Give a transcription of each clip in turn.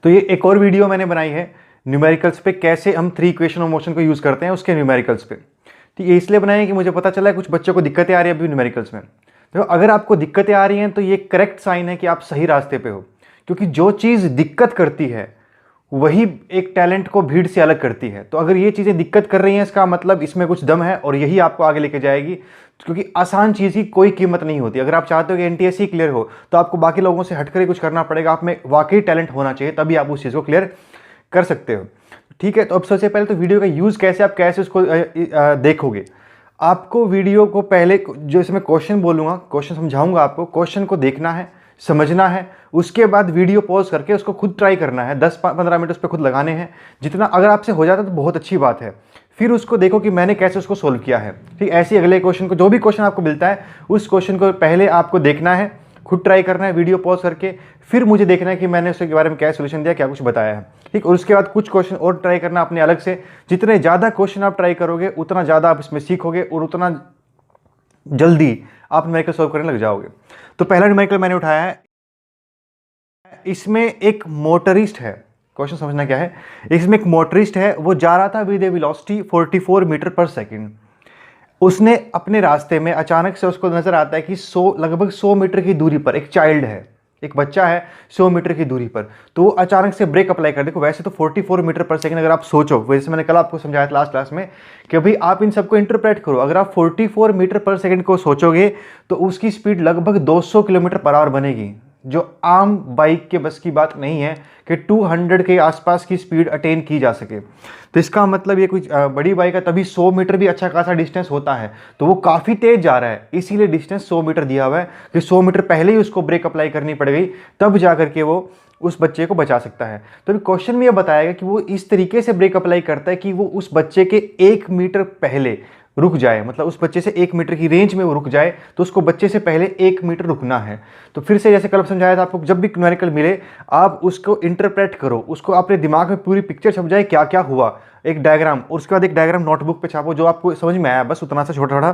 तो ये एक और वीडियो मैंने बनाई है न्यूमेरिकल्स पे, कैसे हम 3 इक्वेशन ऑफ मोशन को यूज़ करते हैं उसके न्यूमेरिकल्स पे। तो ये इसलिए बनाई है कि मुझे पता चला है कुछ बच्चों को दिक्कतें आ रही है अभी न्यूमेरिकल्स में। तो अगर आपको दिक्कतें आ रही हैं तो ये करेक्ट साइन है कि आप सही रास्ते पे हो, क्योंकि जो चीज़ दिक्कत करती है वही एक टैलेंट को भीड़ से अलग करती है। तो अगर ये चीज़ें दिक्कत कर रही हैं, इसका मतलब इसमें कुछ दम है और यही आपको आगे लेके जाएगी, क्योंकि आसान चीज़ की कोई कीमत नहीं होती। अगर आप चाहते हो कि एनटीएससी क्लियर हो तो आपको बाकी लोगों से हटकर ही कुछ करना पड़ेगा, आप में वाकई टैलेंट होना चाहिए, तभी आप उस चीज़ को क्लियर कर सकते हो। ठीक है, तो अब सबसे पहले तो वीडियो का यूज़ कैसे, आप कैसे उसको देखोगे। आपको वीडियो को पहले जो इसमें क्वेश्चन बोलूँगा, क्वेश्चन समझाऊंगा आपको, क्वेश्चन को देखना है, समझना है, उसके बाद वीडियो पॉज करके उसको खुद ट्राई करना है। 10-15 मिनट उस पर खुद लगाने हैं, जितना अगर आपसे हो जाता है तो बहुत अच्छी बात है। फिर उसको देखो कि मैंने कैसे उसको सोल्व किया है। ठीक, ऐसे अगले क्वेश्चन को, जो भी क्वेश्चन आपको मिलता है उस क्वेश्चन को पहले आपको देखना है, खुद ट्राई करना है वीडियो पॉज करके, फिर मुझे देखना है कि मैंने उसके बारे में क्या सोल्यूशन दिया, क्या कुछ बताया है। ठीक, और उसके बाद कुछ क्वेश्चन और ट्राई करना अपने अलग से। जितने ज़्यादा क्वेश्चन आप ट्राई करोगे उतना ज़्यादा आप इसमें सीखोगे और उतना जल्दी आप न्यूमेरिकल सॉल्व करने लग जाओगे। तो पहला न्यूमेरिकल मैंने उठाया है, इसमें एक मोटरिस्ट है। क्वेश्चन समझना क्या है, इसमें एक मोटरिस्ट है, वो जा रहा था विद ए वेलोसिटी 44 मीटर पर सेकंड। उसने अपने रास्ते में अचानक से उसको नजर आता है कि लगभग 100 मीटर की दूरी पर एक चाइल्ड है, एक बच्चा है 100 मीटर की दूरी पर। तो वो अचानक से ब्रेक अप्लाई कर, देखो वैसे तो 44 मीटर पर सेकंड अगर आप सोचो, वैसे मैंने कल आपको समझाया था लास्ट क्लास में कि भाई आप इन सबको इंटरप्रेट करो। अगर आप 44 मीटर पर सेकंड को सोचोगे तो उसकी स्पीड लगभग 200 किलोमीटर पर आवर बनेगी, जो आम बाइक के बस की बात नहीं है कि 200 के आसपास की स्पीड अटेन की जा सके। तो इसका मतलब ये कुछ बड़ी बाइक है, तभी 100 मीटर भी अच्छा खासा डिस्टेंस होता है, तो वो काफ़ी तेज जा रहा है, इसीलिए डिस्टेंस 100 मीटर दिया हुआ है कि 100 मीटर पहले ही उसको ब्रेक अप्लाई करनी पड़ गई, तब जा करके वो उस बच्चे को बचा सकता है। तो अभी क्वेश्चन में यह बताएगा कि वो इस तरीके से ब्रेक अप्लाई करता है कि वो उस बच्चे के 1 मीटर पहले रुक जाए, मतलब उस बच्चे से 1 मीटर की रेंज में वो रुक जाए, तो उसको बच्चे से पहले 1 मीटर रुकना है। तो फिर से जैसे कल समझाया था आपको, जब भी न्यूमेरिकल मिले आप उसको इंटरप्रेट करो, उसको अपने दिमाग में पूरी पिक्चर छप जाए क्या क्या हुआ, एक डायग्राम, और उसके बाद एक डायग्राम नोटबुक पे छापो जो आपको समझ में आया, बस उतना सा छोटा छोटा।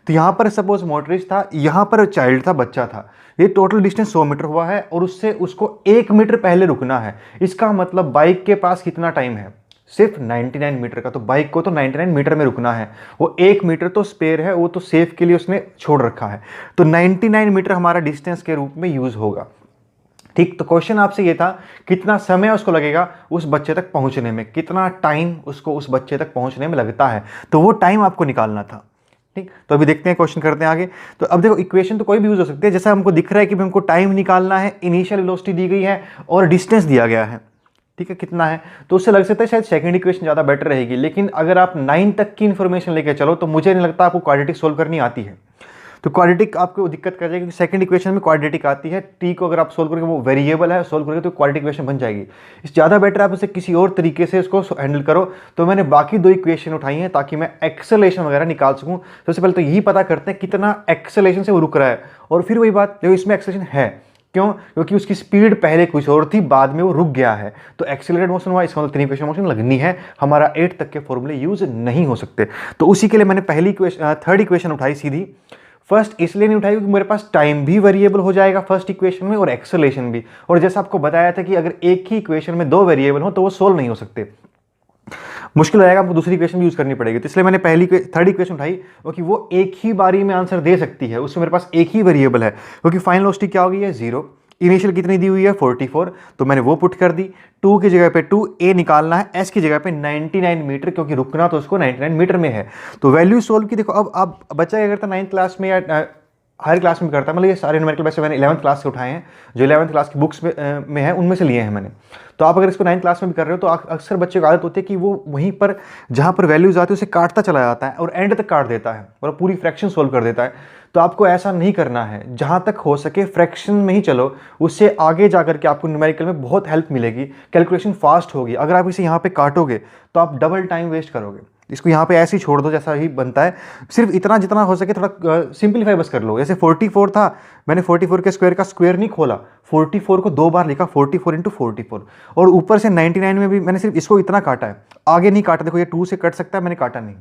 तो यहाँ पर सपोज मोटरिस्ट था, यहाँ पर चाइल्ड था, बच्चा था, ये टोटल डिस्टेंस 100 मीटर हुआ है और उससे उसको 1 मीटर पहले रुकना है। इसका मतलब बाइक के पास कितना टाइम है, सिर्फ 99 मीटर का। तो बाइक को तो 99 मीटर में रुकना है, वो 1 मीटर तो स्पेयर है, वो तो सेफ के लिए उसने छोड़ रखा है। तो 99 मीटर हमारा डिस्टेंस के रूप में यूज होगा। ठीक, तो क्वेश्चन आपसे ये था कितना समय उसको लगेगा उस बच्चे तक पहुंचने में, कितना टाइम उसको उस बच्चे तक पहुंचने में लगता है, तो वो टाइम आपको निकालना था। ठीक, तो अभी देखते हैं, क्वेश्चन करते हैं आगे। तो अब देखो इक्वेशन तो कोई भी यूज हो सकती है, जैसा हमको दिख रहा है कि हमको टाइम निकालना है, इनिशियल वेलोसिटी दी गई है और डिस्टेंस दिया गया है। ठीक है, कितना है, तो उससे लग सकता है शायद सेकंड इक्वेशन ज़्यादा बेटर रहेगी, लेकिन अगर आप 9 तक की इन्फॉर्मेशन लेकर चलो तो मुझे नहीं लगता आपको क्वाड्रेटिक सोल्व करनी आती है। तो क्वाड्रेटिक आपको दिक्कत कर जाएगी, क्योंकि सेकंड इक्वेशन में क्वाड्रेटिक आती है, टी को अगर आप सोल्व करोगे, वो वेरिएबल है, सोल्व करोगे तो क्वाड्रेटिक इक्वेशन बन जाएगी। इस ज़्यादा बेटर आप उसे किसी और तरीके से उसको हैंडल करो। तो मैंने बाकी 2 इक्वेशन उठाई हैं ताकि मैं एक्सेलेरेशन वगैरह निकाल सकूँ। सबसे पहले तो यही पता करते हैं कितना एक्सेलेरेशन से वो रुक रहा है, और फिर वही बात, जो इसमें एक्सेलेरेशन है, क्यों, क्योंकि उसकी स्पीड पहले कुछ और थी, बाद में वो रुक गया है, तो एक्सेलरेटेड मोशन हुआ, इसका मतलब 3 इक्वेशन मोशन लगनी है, हमारा 8 तक के फॉर्मूले यूज नहीं हो सकते। तो उसी के लिए मैंने थर्ड इक्वेशन उठाई सीधी। फर्स्ट इसलिए नहीं उठाई क्योंकि मेरे पास टाइम भी वेरिएबल हो जाएगा फर्स्ट इक्वेशन में और एक्सेलरेशन भी, और जैसा आपको बताया था कि अगर एक ही इक्वेशन में 2 वेरिएबल हो तो वो सोल्व नहीं हो सकते, मुश्किल हो जाएगा, आपको दूसरी इक्वेशन भी यूज करनी पड़ेगी। तो इसलिए मैंने थर्ड इक्वेशन उठाई, क्योंकि वो एक ही बारी में आंसर दे सकती है, उसमें मेरे पास एक ही वेरिएबल है, क्योंकि फाइनल वेलोसिटी क्या होगी है 0, इनिशियल कितनी दी हुई है 44, तो मैंने वो पुट कर दी। 2 की जगह पे 2, ए निकालना है, एस की जगह पे 99 मीटर, क्योंकि रुकना तो उसको 99 मीटर में है। तो वैल्यू सोल्व की, देखो अब आप बच्चा क्या करता है 9th क्लास में या हायर क्लास में करता है, मतलब ये सारे न्यूमेरिकल वैसे मैंने 11th क्लास से उठाए हैं, जो 11th क्लास की बुक्स में है उनमें से लिए हैं मैंने। तो आप अगर इसको 9th क्लास में भी कर रहे हो तो अक्सर बच्चे को आदत होती है कि वो वहीं पर जहाँ पर वैल्यूज आती है उसे काटता चला जाता है और एंड तक काट देता है और पूरी फ्रैक्शन सोल्व कर देता है। तो आपको ऐसा नहीं करना है, जहाँ तक हो सके फ्रैक्शन में ही चलो, उससे आगे जाकर के आपको न्यूमेरिकल में बहुत हेल्प मिलेगी, कैलकुलेशन फास्ट होगी। अगर आप इसे यहाँ पे काटोगे तो आप डबल टाइम वेस्ट करोगे, इसको यहाँ पे ऐसे ही छोड़ दो जैसा ही बनता है, सिर्फ इतना जितना हो सके थोड़ा सिंपलीफाई बस कर लो। जैसे 44 था, मैंने 44 के स्क्वायर का स्क्वायर नहीं खोला, 44 को 2 बार लिखा, 44 इंटू 44, और ऊपर से 99 में भी मैंने सिर्फ इसको इतना काटा है, आगे नहीं काटा। देखो ये 2 से कट सकता है, मैंने काटा नहीं,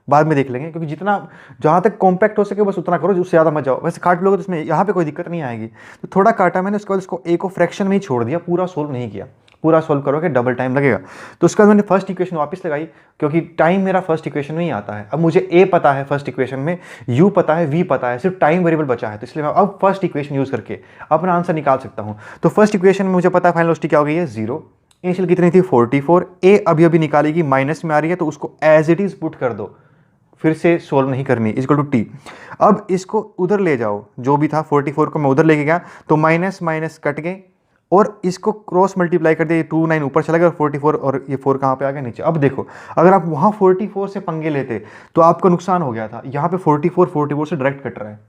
बाद में देख लेंगे, क्योंकि जितना जहाँ तक कॉम्पैक्ट हो सके बस उतना करो, उससे ज़्यादा मत जाओ। वैसे काट लोगे तो इसमें यहाँ पे कोई दिक्कत नहीं आएगी। तो थोड़ा काटा मैंने, उसके बाद इसको ए को फ्रैक्शन में ही छोड़ दिया, पूरा सोल्व नहीं किया। पूरा सोल्व करोगे डबल टाइम लगेगा। तो उसके बाद मैंने फर्स्ट इक्वेशन वापस लगाई, क्योंकि टाइम मेरा फर्स्ट इक्वेशन में ही आता है। अब मुझे ए पता है फर्स्ट इक्वेशन में, यू पता है, वी पता है, सिर्फ टाइम वेरिएबल बचा है, तो इसलिए मैं अब फर्स्ट इक्वेशन यूज करके अपना आंसर निकाल सकता हूँ। तो फर्स्ट इक्वेशन में मुझे पता है फाइनल वेलोसिटी क्या हो गई है 0, इनिशियल कितनी थी 44, ए अभी अभी निकालेगी, माइनस में आ रही है तो उसको एज इट इज पुट कर दो, फिर से सोल्व नहीं करनी, इक्वल टू टी। अब इसको उधर ले जाओ, जो भी था 44 को मैं उधर लेके गया तो माइनस माइनस कट गए और इसको क्रॉस मल्टीप्लाई कर दिया, 2 9 ऊपर चला गया और 44 और ये 4 कहाँ पे आ गया नीचे। अब देखो अगर आप वहाँ 44 से पंगे लेते तो आपका नुकसान हो गया था, यहाँ पे 44 से डायरेक्ट कट रहा है,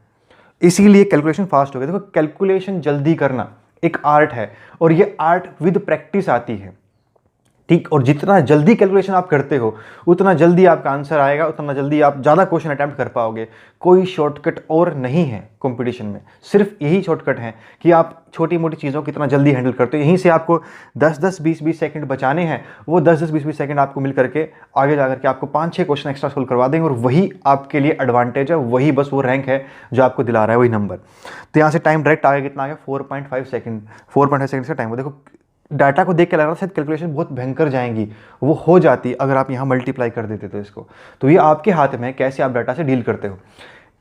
इसीलिए कैलकुलेशन फास्ट हो गया। देखो कैलकुलेशन जल्दी करना एक आर्ट है और ये आर्ट विद प्रैक्टिस आती है, ठीक। और जितना जल्दी कैलकुलेशन आप करते हो उतना जल्दी आपका आंसर आएगा, उतना जल्दी आप ज़्यादा क्वेश्चन अटैम्प्ट कर पाओगे। कोई शॉर्टकट और नहीं है कंपटीशन में, सिर्फ यही शॉर्टकट है कि आप छोटी मोटी चीज़ों को कितना जल्दी हैंडल करते हो। यहीं से आपको 10-10 20-20 सेकंड बचाने हैं, वो 10-10 20-20 सेकंड आपको मिल करके आगे जा करके आपको 5-6 क्वेश्चन एक्स्ट्रा सोल्व करवा देंगे और वही आपके लिए एडवांटेज है, वही बस वो रैंक है जो आपको दिला रहा है वही नंबर। तो यहाँ से टाइम डायरेक्ट आ गया, कितना आ गया 4.5 सेकंड, 4.5 सेकंड का टाइम। देखो डाटा को देख के लग रहा था शायद कैलकुलेशन बहुत भयंकर जाएंगी, वो हो जाती अगर आप यहाँ मल्टीप्लाई कर देते तो इसको। तो ये आपके हाथ में है कैसे आप डाटा से डील करते हो,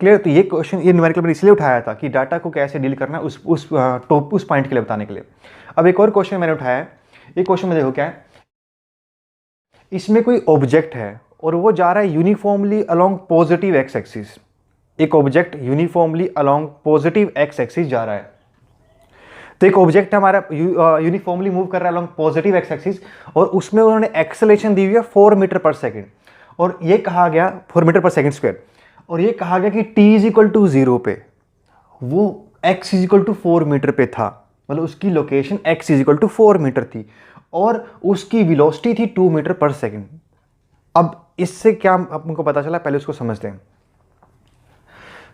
क्लियर। तो ये क्वेश्चन ये न्यूमेरिकल मैंने इसलिए उठाया था कि डाटा को कैसे डील करना है उस पॉइंट के लिए बताने के लिए। अब एक और क्वेश्चन मैंने उठाया है, ये क्वेश्चन में देखो क्या है, इसमें कोई ऑब्जेक्ट है और वो जा रहा है uniformly along positive X axis. एक object uniformly along positive X axis जा रहा है, तो एक ऑब्जेक्ट हमारा यूनिफॉर्मली मूव कर रहा है अलोंग पॉजिटिव एक्स एक्सिस और उसमें उन्होंने एक्सेलरेशन दी हुई है 4 मीटर पर सेकंड और ये कहा गया 4 मीटर पर सेकंड स्क्वायर, और ये कहा गया कि t इज इक्वल टू 0 पे वो x is equal to 4 metre पे था, मतलब उसकी location x is equal to 4 metre थी और उसकी वेलोसिटी थी 2 मीटर पर सेकंड। अब इससे क्या हमको पता चला, पहले उसको समझते हैं।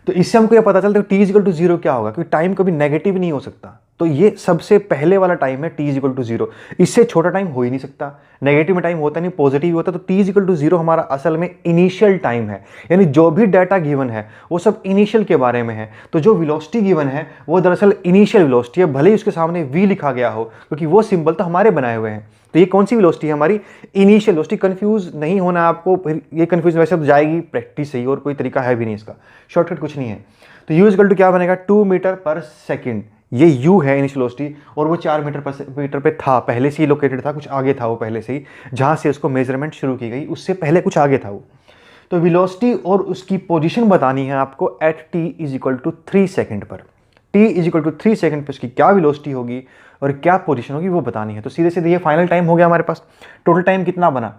तो इससे हमको यह पता चलता है t इज इक्वल टू 0 क्या होगा, क्योंकि टाइम कभी नेगेटिव नहीं हो सकता। तो ये सबसे पहले वाला टाइम है t इज इक्वल टू 0, इससे छोटा टाइम हो ही नहीं सकता। नेगेटिव में टाइम होता नहीं, पॉजिटिव होता। तो t इज इक्वल टू 0 हमारा असल में इनिशियल टाइम है, यानी जो भी डाटा गिवन है वो सब इनिशियल के बारे में है। तो जो वेलोसिटी गिवन है वो दरअसल इनिशियल वेलोसिटी है, भले ही उसके सामने v लिखा गया हो, क्योंकि वो सिंबल तो हमारे बनाए हुए हैं। तो ये कौन सी वेलोसिटी है, हमारी इनिशियल वेलोसिटी। कंफ्यूज नहीं होना आपको, फिर ये कंफ्यूज वैसे तो जाएगी प्रैक्टिस से ही, और कोई तरीका है भी नहीं इसका, शॉर्टकट कुछ नहीं है। तो u इक्वल टू क्या बनेगा 2 मीटर पर सेकंड, ये u है इनिशियल वेलोसिटी और वो 4 मीटर पे था, पहले से ही लोकेटेड था, कुछ आगे था वो पहले से ही, जहाँ से उसको मेजरमेंट शुरू की गई उससे पहले कुछ आगे था वो। तो वेलोसिटी और उसकी पोजीशन बतानी है आपको at t is equal to 3 second पर। t is equal to 3 second पर उसकी क्या वेलोसिटी होगी और क्या पोजीशन होगी वो बतानी है। तो सीधे सीधे ये फाइनल टाइम हो गया हमारे पास। टोटल टाइम कितना बना,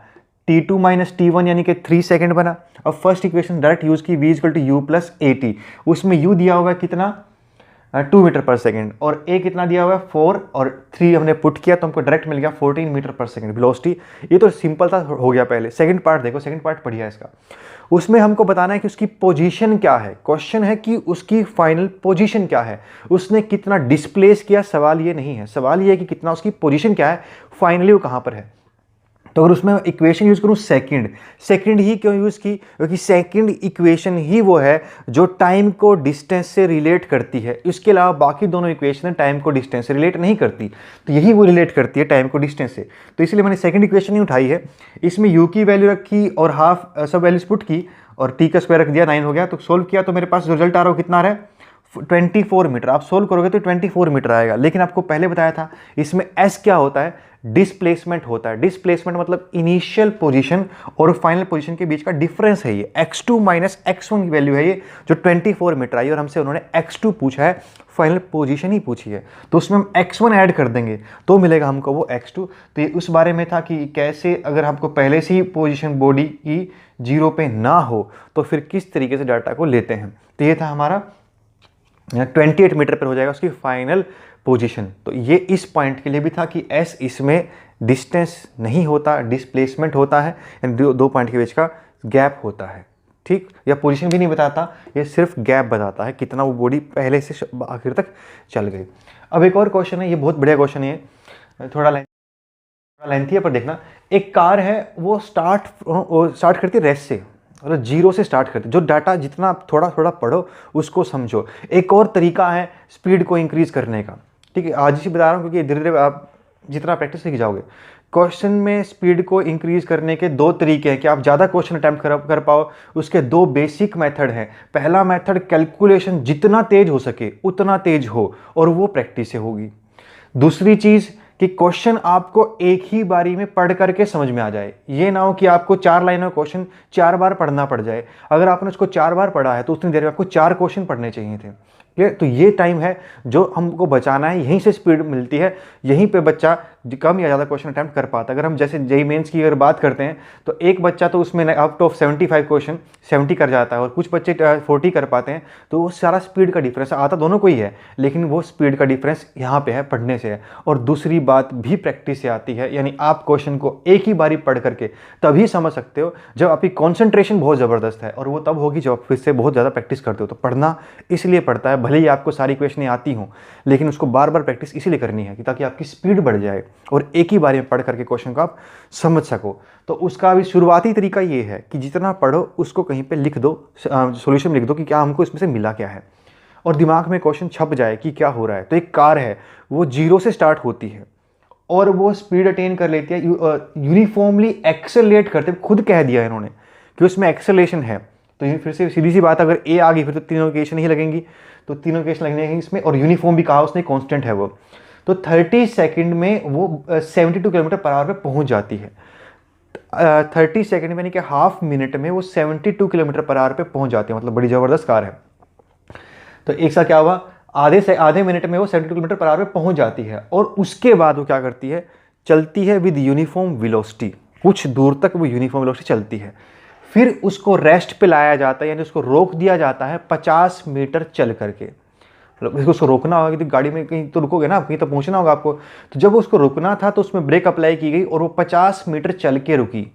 t2 माइनस t1 यानी कि 3 सेकंड बना। अब फर्स्ट इक्वेशन डायरेक्ट यूज की, v equal to u plus a t, उसमें u दिया हुआ है कितना 2 मीटर पर सेकंड और a कितना दिया हुआ है 4 और 3 हमने पुट किया तो हमको डायरेक्ट मिल गया 14 मीटर पर सेकंड वेलोसिटी। ये तो सिंपल था, हो गया पहले। सेकंड पार्ट देखो, सेकंड पार्ट पढ़िया इसका, उसमें हमको बताना है कि उसकी पोजीशन क्या है। क्वेश्चन है कि उसकी फाइनल पोजीशन क्या है, उसने कितना डिस्प्लेस किया, सवाल ये नहीं है। सवाल ये है कि कितना उसकी पोजीशन क्या है, फाइनली वो कहाँ पर है। तो अगर उसमें इक्वेशन यूज़ करूँ सेकंड ही क्यों यूज़ की, क्योंकि सेकंड इक्वेशन ही वो है जो टाइम को डिस्टेंस से रिलेट करती है। इसके अलावा बाकी दोनों इक्वेशन टाइम को डिस्टेंस से रिलेट नहीं करती, तो यही वो रिलेट करती है टाइम को डिस्टेंस से। तो इसलिए मैंने सेकंड इक्वेशन ही उठाई है, इसमें u की वैल्यू रखी और हाफ सब वैल्यूज पुट की और t का स्क्वायर रख दिया, 9 हो गया। तो सोल्व किया तो मेरे पास रिजल्ट आ रहा हो कितना आ रहा है 24 मीटर। आप सोल्व करोगे तो 24 मीटर आएगा। लेकिन आपको पहले बताया था इसमें s क्या होता है, डिस्प्लेसमेंट होता है। डिस्प्लेसमेंट मतलब इनिशियल पोजीशन और फाइनल पोजीशन के बीच का डिफरेंस है ये। x2 माइनस x1 की वैल्यू है ये जो 24 मीटर आई और हमसे उन्होंने x2 पूछा है, फाइनल पोजीशन ही पूछी है। तो उसमें हम x1 ऐड कर देंगे तो मिलेगा हमको वो x2। तो ये उस बारे में था कि कैसे अगर हमको पहले से ही पोजीशन बॉडी की 0 पे ना हो तो फिर किस तरीके से डाटा को लेते हैं। तो ये था हमारा 28 मीटर पर हो जाएगा उसकी फाइनल पोजीशन। तो ये इस पॉइंट के लिए भी था कि s इसमें डिस्टेंस नहीं होता, डिस्प्लेसमेंट होता है, यानी दो पॉइंट के बीच का गैप होता है, ठीक। या पोजीशन भी नहीं बताता, ये सिर्फ गैप बताता है कितना वो बॉडी पहले से आखिर तक चल गई। अब एक और क्वेश्चन है, ये बहुत बढ़िया क्वेश्चन है, थोड़ा लेंथी है पर देखना। एक कार है वो स्टार्ट करती है रेस्ट से, मतलब 0 से स्टार्ट करते। जो डाटा जितना आप थोड़ा थोड़ा पढ़ो उसको समझो। एक और तरीका है स्पीड को इंक्रीज करने का, ठीक है। आज ही बता रहा हूँ क्योंकि धीरे धीरे आप जितना प्रैक्टिस सीख जाओगे। क्वेश्चन में स्पीड को इंक्रीज करने के दो तरीके हैं कि आप ज़्यादा क्वेश्चन अटैम्प्ट कर पाओ। उसके दो बेसिक मेथड हैं। पहला मेथड, कैलकुलेशन जितना तेज हो सके उतना तेज हो, और वो प्रैक्टिस से होगी। दूसरी चीज़ कि क्वेश्चन आपको एक ही बारी में पढ़ करके समझ में आ जाए। ये ना हो कि आपको 4 लाइन में क्वेश्चन 4 बार पढ़ना पड़ जाए। अगर आपने उसको 4 बार पढ़ा है तो उतनी देर में आपको 4 क्वेश्चन पढ़ने चाहिए थे। क्लियर? तो ये टाइम है जो हमको बचाना है, यहीं से स्पीड मिलती है, यहीं पे बच्चा कम या ज़्यादा क्वेश्चन अटैम्प्ट कर पाता है। अगर हम जैसे जेईई मेंस की अगर बात करते हैं तो एक बच्चा तो उसमें आउट ऑफ 75 क्वेश्चन 70 कर जाता है, और कुछ बच्चे 40 कर पाते हैं। तो वो सारा स्पीड का डिफरेंस आता दोनों को ही है, लेकिन वो स्पीड का डिफरेंस यहाँ पे है, पढ़ने से है। और दूसरी बात भी प्रैक्टिस से आती है, यानी आप क्वेश्चन को एक ही बारी पढ़ करके तभी समझ सकते हो जब आपकी कॉन्सेंट्रेशन बहुत ज़बरदस्त है, और वो तब होगी जब आप फिर से बहुत ज़्यादा प्रैक्टिस करते हो। तो पढ़ना इसलिए पड़ता है, भले ही आपको सारी क्वेश्चन आती हों, लेकिन उसको बार बार प्रैक्टिस इसीलिए करनी है कि ताकि आपकी स्पीड बढ़ जाए और एक ही बार में पढ़ करके क्वेश्चन को आप समझ सको। तो उसका भी शुरुआती तरीका ये है कि जितना पढ़ो उसको कहीं पे लिख दो, सॉल्यूशन लिख दो कि क्या हमको इसमें से मिला क्या है, और दिमाग में क्वेश्चन छप जाए कि क्या हो रहा है। तो एक कार है, वो 0 से स्टार्ट होती है और वो स्पीड अटेन कर लेती है, यूनिफॉर्मली एक्सेलरेट करते, खुद कह दिया इन्होंने कि उसमें एक्सेलरेशन है। तो ये फिर से सीधी सी बात, अगर ए आ गई फिर तो तीनों इक्वेशन ही लगेंगी, तो तीनों इक्वेशन लगने इसमें, और यूनिफॉर्म भी कहा उसने, कांस्टेंट है वो। तो 30 सेकंड में वो 72 किलोमीटर पर आवर पे पहुंच जाती है। 30 सेकंड में यानी कि हाफ मिनट में वो 72 किलोमीटर पर आवर पे पहुंच जाती है, मतलब बड़ी ज़बरदस्त कार है। तो एक साथ क्या हुआ, आधे मिनट में वो 72 किलोमीटर पर आवर पे पहुंच जाती है, और उसके बाद वो क्या करती है, चलती है विद यूनिफॉर्म वेलोसिटी, कुछ दूर तक वो यूनिफॉर्म वेलोसिटी चलती है। फिर उसको रेस्ट पे लाया जाता है, यानी उसको रोक दिया जाता है 50 मीटर चल करके। मतलब उसको रोकना होगा कि गाड़ी में कहीं तो रुकोगे ना, कहीं तो पहुंचना होगा आपको। तो जब उसको रुकना था तो उसमें ब्रेक अप्लाई की गई और वो 50 मीटर चल के रुकी।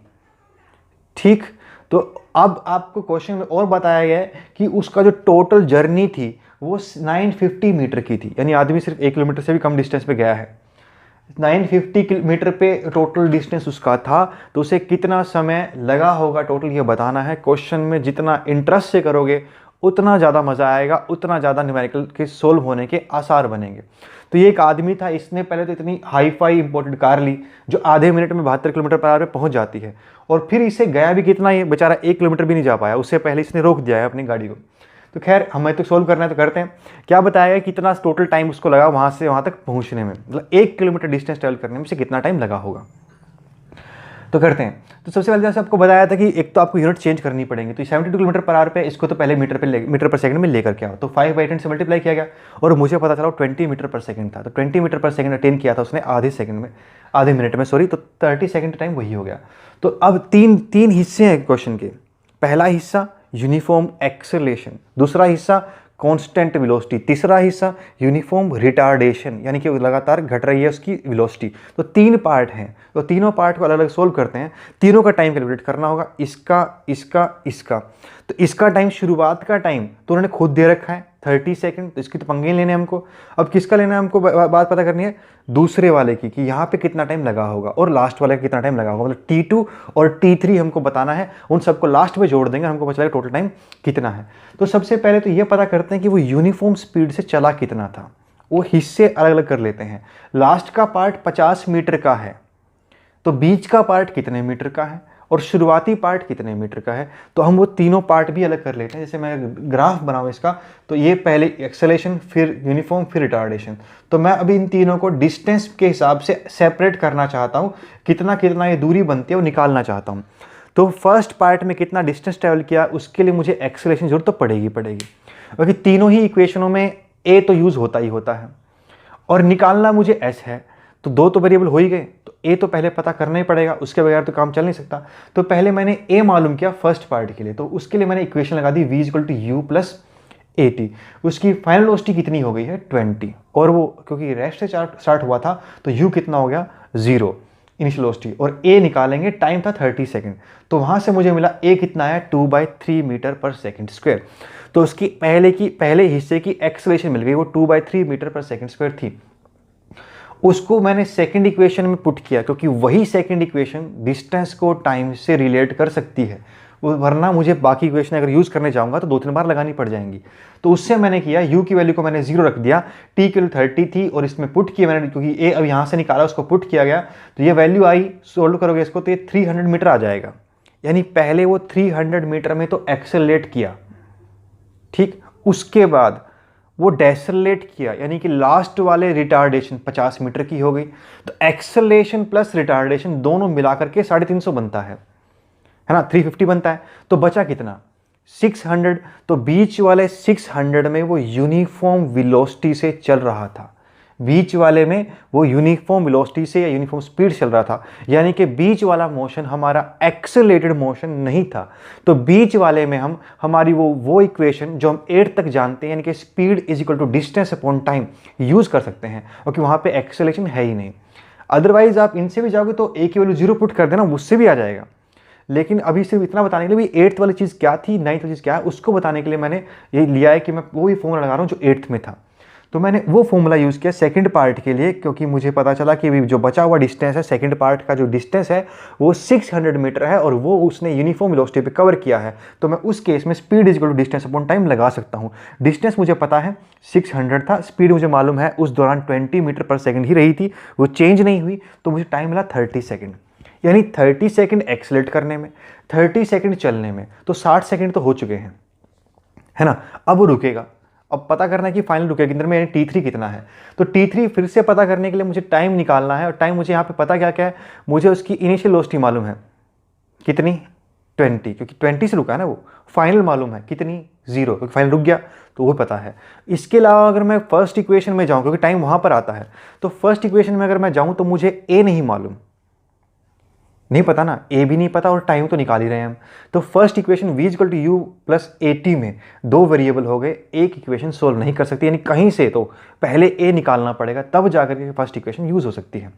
ठीक, तो अब आपको क्वेश्चन में और बताया गया है कि उसका जो टोटल जर्नी थी वो 950 मीटर की थी, यानी आदमी सिर्फ 1 किलोमीटर से भी कम डिस्टेंस पे गया है। 950 मीटर पे टोटल डिस्टेंस उसका था, तो उसे कितना समय लगा होगा टोटल ये बताना है। क्वेश्चन में जितना इंटरेस्ट से करोगे उतना ज़्यादा मज़ा आएगा, उतना ज़्यादा न्यूमेरिकल के सोल्व होने के आसार बनेंगे। तो ये एक आदमी था, इसने पहले तो इतनी हाई फाई इंपोर्टेड कार ली जो आधे मिनट में 72 किलोमीटर पर आवर पे पहुंच जाती है, और फिर इसे गया भी कितना, ये बेचारा 1 किलोमीटर भी नहीं जा पाया, उससे पहले इसने रोक दिया है अपनी गाड़ी को। तो खैर हमें तो सोल्व करना है तो करते हैं। क्या बताया है कितना टोटल टाइम उसको लगा वहाँ से वहाँ तक पहुँचने में, मतलब 1 किलोमीटर डिस्टेंस ट्रेवल करने में से कितना टाइम लगा होगा। तो करते हैं। तो सबसे पहले जैसे आपको बताया था कि एक तो आपको यूनिट चेंज करनी पड़ेंगी, तो 72 किलोमीटर पर आवर पे इसको तो पहले मीटर पर सेकंड में लेकर के आओ, तो 5/10 से मल्टीप्लाई किया गया, और मुझे पता चला 20 मीटर पर सेकंड था। तो 20 मीटर पर सेकंड अटेन किया था उसने आधे मिनट में, सॉरी, तो 30 सेकंड टाइम वही हो गया। तो अब तीन हिस्से हैं क्वेश्चन के। पहला हिस्सा यूनिफॉर्म एक्सेलरेशन, दूसरा हिस्सा कांस्टेंट वेलोसिटी, तीसरा हिस्सा यूनिफॉर्म रिटार्डेशन, यानी कि लगातार घट रही है उसकी वेलोसिटी। तो 3 पार्ट हैं, तो तीनों पार्ट को अलग अलग सोल्व करते हैं। तीनों का टाइम कैलकुलेट करना होगा, इसका। तो इसका टाइम, शुरुआत का टाइम तो उन्होंने खुद दे रखा है 30 सेकंड, तो इसकी तो पंगे लेने हैं हमको। अब किसका लेना है हमको, बात पता करनी है दूसरे वाले की कि यहाँ पे कितना टाइम लगा होगा और लास्ट वाले का कितना टाइम लगा होगा। मतलब T2 और T3 हमको बताना है, उन सबको लास्ट में जोड़ देंगे, हमको पता चलेगा टोटल टाइम कितना है। तो सबसे पहले तो ये पता करते हैं कि वो यूनिफॉर्म स्पीड से चला कितना था। वो हिस्से अलग अलग कर लेते हैं। लास्ट का पार्ट 50 मीटर का है, तो बीच का पार्ट कितने मीटर का है और शुरुआती पार्ट कितने मीटर का है। तो हम वो तीनों पार्ट भी अलग कर लेते हैं। जैसे मैं ग्राफ बनाऊँ इसका, तो ये पहले एक्सेलरेशन, फिर यूनिफॉर्म, फिर रिटार्डेशन। तो मैं अभी इन तीनों को डिस्टेंस के हिसाब से सेपरेट करना चाहता हूँ, कितना कितना ये दूरी बनती है वो निकालना चाहता हूँ। तो फर्स्ट पार्ट में कितना डिस्टेंस ट्रेवल किया उसके लिए मुझे एक्सेलरेशन जरूरत तो पड़ेगी। क्योंकि तीनों ही इक्वेशनों में ए तो यूज़ होता ही होता है, और निकालना मुझे एस है, तो 2 तो वेरिएबल हो ही गए, तो ए तो पहले पता करना ही पड़ेगा, उसके बगैर तो काम चल नहीं सकता। तो पहले मैंने ए मालूम किया फर्स्ट पार्ट के लिए, तो उसके लिए मैंने इक्वेशन लगा दी v = u + at। उसकी फाइनल वेलोसिटी कितनी हो गई है 20, और वो क्योंकि रेस्ट से स्टार्ट हुआ था तो u कितना हो गया 0 इनिशियल वेलोसिटी, और a निकालेंगे, टाइम था 30 सेकेंड। तो वहाँ से मुझे मिला a कितना है 2/3 मीटर पर सेकेंड स्क्वायर। तो उसकी पहले हिस्से की एक्सेलरेशन मिल गई, वो 2/3 मीटर पर सेकेंड स्क्वायर थी। उसको मैंने सेकंड इक्वेशन में पुट किया, क्योंकि वही सेकंड इक्वेशन डिस्टेंस को टाइम से रिलेट कर सकती है। वरना मुझे बाकी इक्वेशन अगर यूज़ करने जाऊँगा तो 2-3 बार लगानी पड़ जाएंगी। तो उससे मैंने किया, u की वैल्यू को मैंने 0 रख दिया, t की वैल्यू 30 थी और इसमें पुट किया मैंने, क्योंकि a अब यहाँ से निकाला उसको पुट किया गया, तो ये वैल्यू आई, सोल्व करोगे इसको तो ये 300 मीटर आ जाएगा। यानी पहले वो 300 मीटर में तो एक्सेलरेट किया, ठीक, उसके बाद वो डेसेलेट किया, यानी कि लास्ट वाले रिटार्डेशन 50 मीटर की हो गई। तो एक्सेलरेशन प्लस रिटार्डेशन दोनों मिलाकर के 350 बनता है ना, 350 बनता है। तो बचा कितना, 600। तो बीच वाले 600 में वो यूनिफॉर्म वेलोसिटी से चल रहा था, बीच वाले में वो यूनिफॉर्म वेलोसिटी से या यूनिफॉर्म स्पीड चल रहा था, यानी कि बीच वाला मोशन हमारा एक्सेलरेटेड मोशन नहीं था। तो बीच वाले में हम हमारी वो इक्वेशन जो हम 8 तक जानते हैं, यानी कि speed is equal to distance upon time, use कर सकते हैं, क्योंकि वहाँ पे एक्सेलरेशन है ही नहीं। अदरवाइज आप इनसे भी जाओगे तो ए की वैल्यू 0 पुट कर देना, उससे भी आ जाएगा। लेकिन अभी सिर्फ इतना बताने के लिए भी 8th वाली चीज़ क्या थी, 9th वाली चीज़ क्या है, उसको बताने के लिए मैंने ये लिया है कि मैं वो ही फॉर्मूला लगा रहा हूँ जो 8th में था। तो मैंने वो फॉर्मूला यूज़ किया सेकंड पार्ट के लिए, क्योंकि मुझे पता चला कि जो बचा हुआ डिस्टेंस है, सेकंड पार्ट का जो डिस्टेंस है वो 600 मीटर है और वो उसने यूनिफॉर्म वेलोसिटी पे कवर किया है। तो मैं उस केस में speed is equal to distance upon time लगा सकता हूँ। डिस्टेंस मुझे पता है 600 था, स्पीड मुझे मालूम है उस दौरान 20 मीटर पर सेकेंड ही रही थी, वो चेंज नहीं हुई, तो मुझे टाइम मिला 30 सेकेंड। यानी 30 सेकेंड एक्सेलरेट करने में, 30 सेकेंड चलने में, तो 60 सेकेंड तो हो चुके हैं, है ना। अब वो रुकेगा, अब पता करना है कि फाइनल रुके अंदर में, यानी T3 कितना है। तो T3 फिर से पता करने के लिए मुझे टाइम निकालना है, और टाइम मुझे यहाँ पे पता क्या क्या है, मुझे उसकी इनिशियल वेलोसिटी मालूम है कितनी, 20, क्योंकि 20 से रुका है ना वो। फाइनल मालूम है कितनी, 0, क्योंकि फाइनल रुक गया, तो वो पता है। इसके अलावा अगर मैं फर्स्ट इक्वेशन में जाऊँ, क्योंकि टाइम वहाँ पर आता है, तो फर्स्ट इक्वेशन में अगर मैं जाऊँ तो मुझे ए नहीं मालूम, नहीं पता ना, ए भी नहीं पता और टाइम तो निकाल ही रहे हैं हम। तो first equation v equal to u plus a t में 2 वेरिएबल हो गए, एक इक्वेशन सोल्व नहीं कर सकती, यानी कहीं से तो पहले ए निकालना पड़ेगा, तब जाकर के फर्स्ट इक्वेशन यूज़ हो सकती है।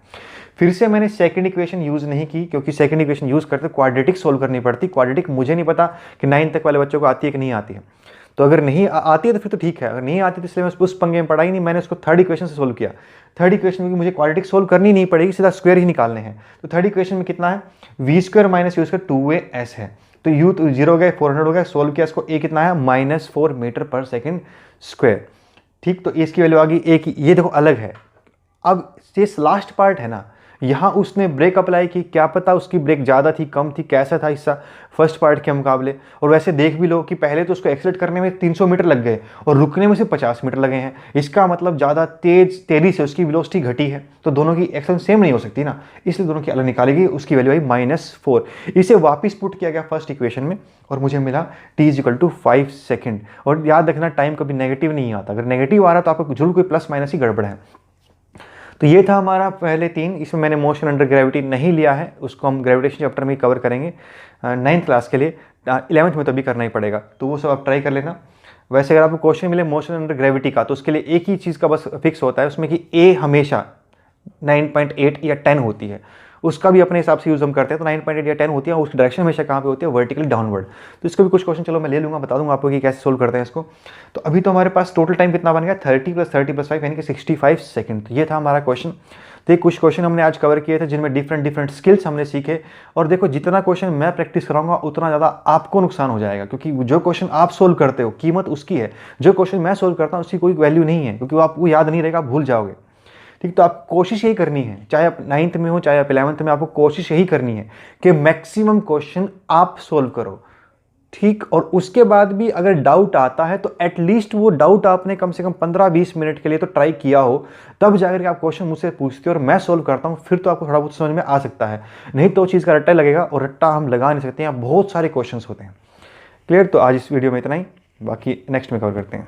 फिर से मैंने सेकंड इक्वेशन यूज़ नहीं की, क्योंकि सेकंड इक्वेशन यूज़ करते क्वाड्रेटिक सोल्व करनी पड़ती। क्वाड्रेटिक मुझे नहीं पता कि 9 तक वाले बच्चों को आती है कि नहीं आती है, तो अगर नहीं आती है तो फिर तो ठीक है, अगर नहीं आती तो इसलिए मैं उस पंगे में पढ़ा ही नहीं, मैंने उसको थर्ड इक्वेशन से सोल्व किया। थर्ड इक्वेशन में मुझे क्वाड्रेटिक सोल्व करनी नहीं पड़ेगी, सीधा स्क्वायर ही निकालने हैं। तो थर्ड इक्वेशन में कितना है, v square minus u square 2as है, तो यू तो 0 हो गया, 400 हो गया, सोल्व किया इसको, ए कितना है -4 मीटर पर सेकेंड स्क्वायर, ठीक। तो इसकी वैल्यू आ गई ए की, ये देखो अलग है। अब ये लास्ट पार्ट है ना, यहाँ उसने ब्रेक अप्लाई की, क्या पता उसकी ब्रेक ज़्यादा थी कम थी, कैसा था हिस्सा फर्स्ट पार्ट के मुकाबले। और वैसे देख भी लो कि पहले तो उसको एक्सेलरेट करने में 300 मीटर लग गए और रुकने में सिर्फ 50 मीटर लगे हैं। इसका मतलब ज़्यादा तेज़ी से उसकी वेलोसिटी घटी है, तो दोनों की एक्सेलरेशन सेम नहीं हो सकती ना, इसलिए दोनों की अलग निकाली गई, उसकी वैल्यू आई -4। इसे वापस पुट किया गया फर्स्ट इक्वेशन में और मुझे मिला t is equal to 5 second. और याद रखना टाइम कभी नेगेटिव नहीं आता, अगर नेगेटिव आ रहा तो आपको जरूर कोई प्लस माइनस ही गड़बड़ है। तो ये था हमारा पहले 3, इसमें मैंने मोशन अंडर ग्रेविटी नहीं लिया है, उसको हम ग्रेविटेशन चैप्टर में ही कवर करेंगे 9th क्लास के लिए, 11th में तो भी करना ही पड़ेगा, तो वो सब आप ट्राई कर लेना। वैसे अगर आपको क्वेश्चन मिले मोशन अंडर ग्रेविटी का, तो उसके लिए एक ही चीज़ का बस फिक्स होता है उसमें कि ए हमेशा 9.8 या 10 होती है, उसका भी अपने हिसाब से यूज़ हम करते हैं। तो 9.8 या 10 होती है, उसकी डायरेक्शन हमेशा कहाँ पे होती है, वर्टिकली डाउनवर्ड। तो इसको भी कुछ क्वेश्चन चलो मैं ले लूँगा, बता दूँगा आपको कि कैसे सोल्व करते हैं इसको। तो अभी तो हमारे पास टोटल टाइम कितना बन गया, 30 + 30 + 5 यानी कि 65 सेकंड। तो ये था हमारा क्वेश्चन। तो ये कुछ क्वेश्चन हमने आज कवर किए थे जिनमें डिफरेंट स्किल्स हमने सीखे। और देखो जितना क्वेश्चन मैं प्रैक्टिस कराऊंगा उतना ज़्यादा आपको नुकसान हो जाएगा, क्योंकि जो क्वेश्चन आप सोल्व करते हो कीमत उसकी है, जो क्वेश्चन मैं सोल्व करता हूँ उसकी कोई वैल्यू नहीं है, क्योंकि वो आपको याद नहीं रहेगा, भूल जाओगे, ठीक। तो आप कोशिश यही करनी है, चाहे आप 9th में हो चाहे आप 11th में, आपको कोशिश यही करनी है कि मैक्सिमम क्वेश्चन आप सोल्व करो, ठीक। और उसके बाद भी अगर डाउट आता है तो एटलीस्ट वो डाउट आपने कम से कम 15-20 मिनट के लिए तो ट्राई किया हो, तब जाकर के आप क्वेश्चन मुझसे पूछते हो और मैं सोल्व करता हूँ, फिर तो आपको थोड़ा बहुत समझ में आ सकता है। नहीं तो चीज़ का रट्टा लगेगा, और रट्टा हम लगा नहीं सकते हैं, बहुत सारे क्वेश्चन होते हैं। क्लियर। तो आज इस वीडियो में इतना ही, बाकी नेक्स्ट में कवर करते हैं।